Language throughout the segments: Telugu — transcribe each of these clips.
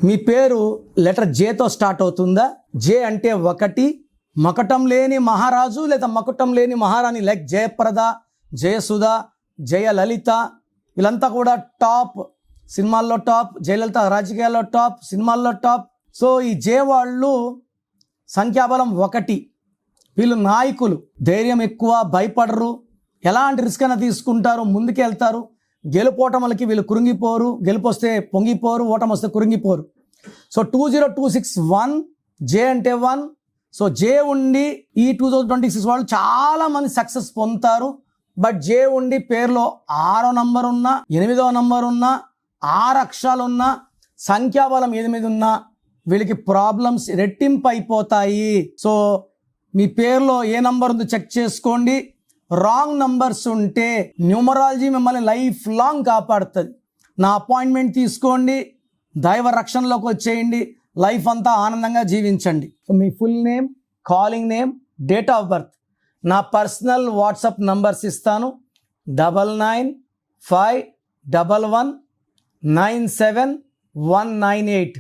మీ పేరు లెటర్ జేతో స్టార్ట్ అవుతుందా? జే అంటే ఒకటి, మకటం లేని మహారాజు లేదా మకుటం లేని మహారాణి, లైక్ జయప్రద, జయసుధ, జయలలిత, వీళ్ళంతా కూడా టాప్ సినిమాల్లో టాప్. జయలలిత రాజకీయాల్లో టాప్, సినిమాల్లో టాప్. సో ఈ జే వాళ్ళు సంఖ్యాబలం ఒకటి. వీళ్ళు నాయకులు, ధైర్యం ఎక్కువ, భయపడరు, ఎలాంటి రిస్క్ అయినా తీసుకుంటారు, ముందుకెళ్తారు. గెలుపోటములకి వీళ్ళు కృంగిపోరు, గెలుపు వస్తే పొంగిపోరు, ఓటమి వస్తే కృంగిపోరు. సో 20261 జే అంటే 1. సో జే ఉండి ఈ 2026 వాళ్ళు చాలామంది సక్సెస్ పొందుతారు. బట్ జే ఉండి పేరులో 6వ నంబర్ ఉన్నా, 8వ నంబర్ ఉన్నా, 6 అక్షరాలు ఉన్నా, సంఖ్యాబలం 8 ఉన్నా వీళ్ళకి ప్రాబ్లమ్స్ రెట్టింపు అయిపోతాయి. సో మీ పేరులో ఏ నంబర్ ఉందో చెక్ చేసుకోండి. రాంగ్ నంబర్స్ ఉంటే న్యూమరాలజీ మిమ్మల్ని లైఫ్ లాంగ్ కాపాడుతుంది. నా అపాయింట్మెంట్ తీసుకోండి, దైవ రక్షణలోకి వచ్చేయండి, లైఫ్ అంతా ఆనందంగా జీవించండి. So me full name, calling name, date of birth, నా పర్సనల్ వాట్సాప్ నంబర్స్ ఇస్తాను. 9951197198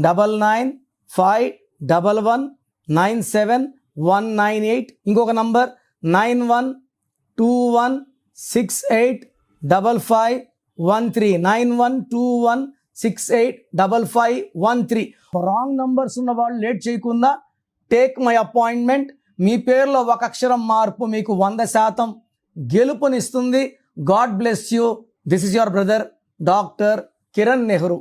9951197198. ఇంకొక నంబర్ 9121685513 9121685513. రాంగ్ నంబర్స్ ఉన్న వాళ్ళు లేట్ చేయకుండా టేక్ మై అపాయింట్మెంట్. మీ పేరులో ఒక అక్షరం మార్పు మీకు 100% గెలుపునిస్తుంది. God bless you. This is your brother doctor Kiran Nehru.